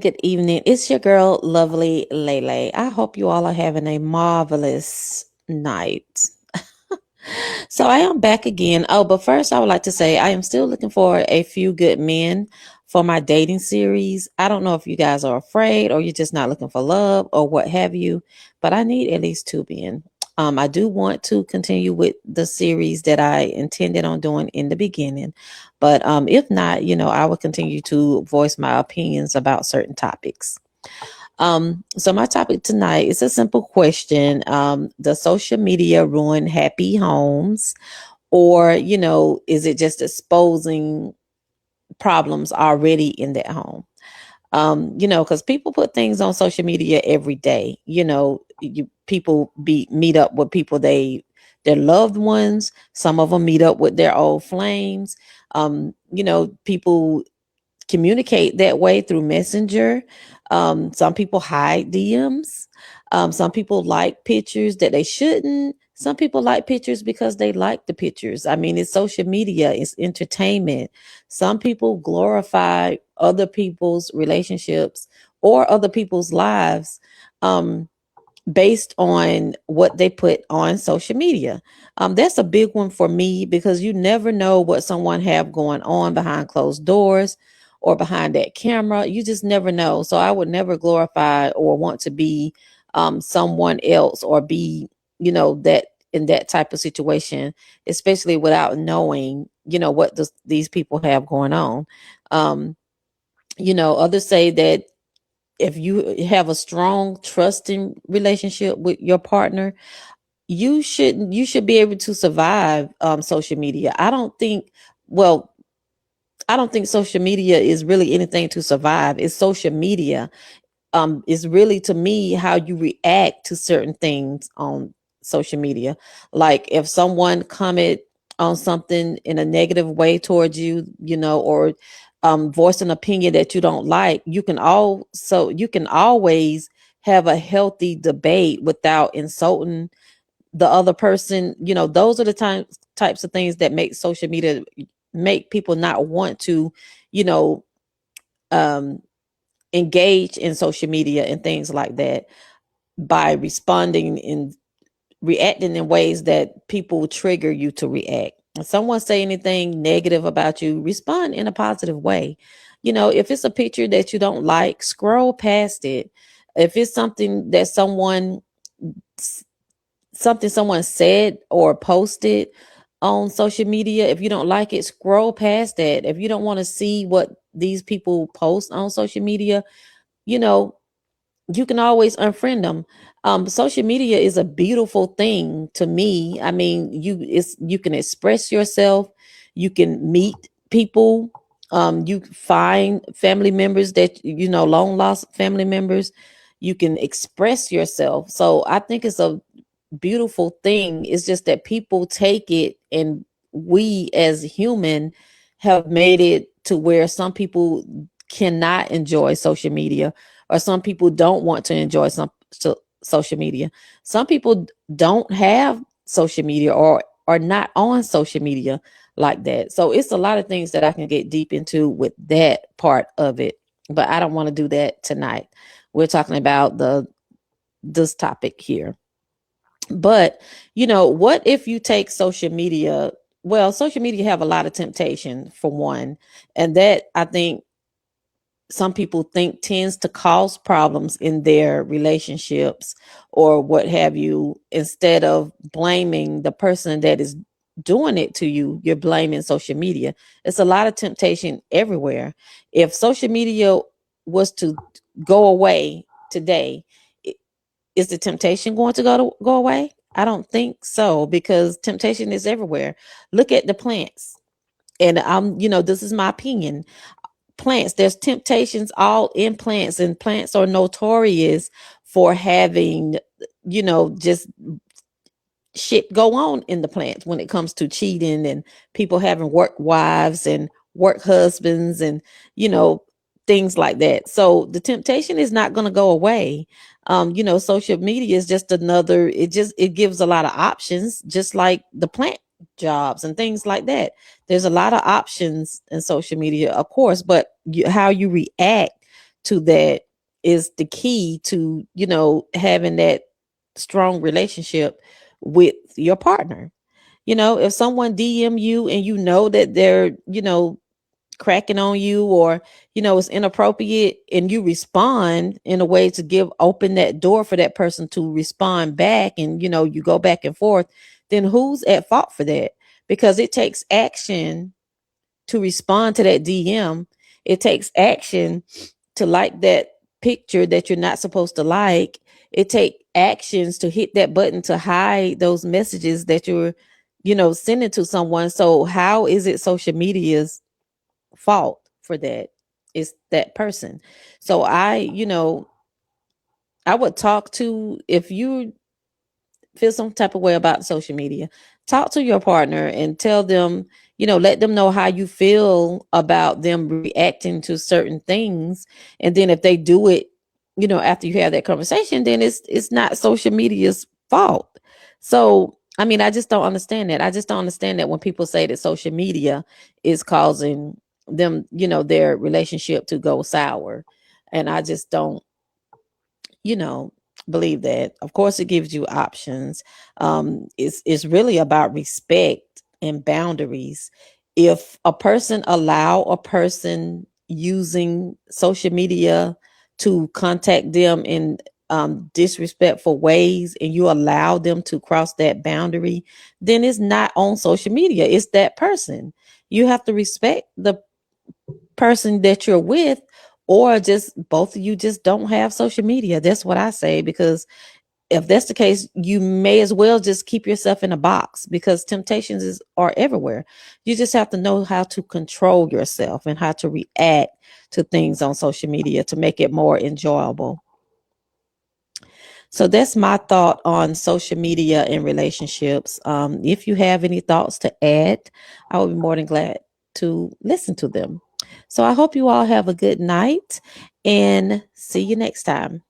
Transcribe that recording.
Good evening. It's your girl, Lovely Lele. I hope you all are having a marvelous night. So I am back again. Oh, but first I would like to say I am still looking for a few good men for my dating series. I don't know if you guys are afraid or you're just not looking for love or what have you, but I need at least two men. I do want to continue with the series that I intended on doing in the beginning, but if not, I will continue to voice my opinions about certain topics. So my topic tonight is a simple question. Does social media ruin happy homes? Or, is it just exposing problems already in that home? Because people put things on social media every day. People meet up with people their loved ones. Some of them meet up with their old flames. People communicate that way through Messenger. Some people hide DMs. Some people like pictures that they shouldn't. Some people like pictures because they like the pictures. I mean, it's social media, it's entertainment. Some people glorify other people's relationships or other people's lives. Based on what they put on social media. That's a big one for me because you never know what someone have going on behind closed doors or behind that camera. You just never know. So I would never glorify or want to be someone else or be, that in that type of situation, especially without knowing, what these people have going on. Um, Others say that if you have a strong trusting relationship with your partner, you should be able to survive social media. Well, I don't think social media is really anything to survive. It's social media. Is really, to me, how you react to certain things on social media. Like if someone comment on something in a negative way towards you, or voice an opinion that you don't like, you can always have a healthy debate without insulting the other person. Those are the types of things that make social media make people not want to, you know, um engage in social media and things like that by responding and reacting in ways that people trigger you to react. If someone say anything negative about you, respond in a positive way. If it's a picture that you don't like, scroll past it. If it's something someone said or posted on social media, if you don't like it, scroll past that. If you don't want to see what these people post on social media, you know you can always unfriend them. Social media is a beautiful thing to me. I mean, you can express yourself, you can meet people, you find family members that long lost family members. You can express yourself. So I think it's a beautiful thing. It's just that people take it, and we as human have made it to where some people cannot enjoy social media, or some people don't want to enjoy social media. Some people don't have social media or are not on social media like that. So it's a lot of things that I can get deep into with that part of it, but I don't want to do that tonight. We're talking about this topic here. But, what if you take social media? Well, social media have a lot of temptation for one, and that, I think, some people think tends to cause problems in their relationships or what have you. Instead of blaming the person that is doing it to you, you're blaming social media. It's a lot of temptation everywhere. If social media was to go away today, is the temptation going to go away? I don't think so, because temptation is everywhere. Look at the plants. And this is my opinion. Plants, there's temptations all in plants, and plants are notorious for having, just shit go on in the plants when it comes to cheating and people having work wives and work husbands and things like that. So the temptation is not going to go away. Social media is just another, it gives a lot of options, just like the plant jobs and things like that. There's a lot of options in social media, of course, but how you react to that is the key to, having that strong relationship with your partner. If someone DM you and you know that they're, cracking on you, or it's inappropriate, and you respond in a way to give open that door for that person to respond back, and you go back and forth, then who's at fault for that? Because it takes action to respond to that DM. It takes action to like that picture that you're not supposed to like. It takes actions to hit that button to hide those messages that you're, sending to someone. So how is it social media's fault for that? It's that person. So I would talk to, if you feel some type of way about social media, talk to your partner and tell them, let them know how you feel about them reacting to certain things. And then if they do it, after you have that conversation, then it's not social media's fault. So, I mean, I just don't understand that. I just don't understand that when people say that social media is causing them, their relationship to go sour. And I just don't, you know believe that. Of course, it gives you options. It's really about respect and boundaries. If a person allow a person using social media to contact them in disrespectful ways, and you allow them to cross that boundary, then it's not on social media, it's that person. You have to respect the person that you're with, or just both of you just don't have social media. That's what I say, because if that's the case, you may as well just keep yourself in a box, because are everywhere. You just have to know how to control yourself and how to react to things on social media to make it more enjoyable. So that's my thought on social media and relationships. If you have any thoughts to add, I would be more than glad to listen to them. So I hope you all have a good night and see you next time.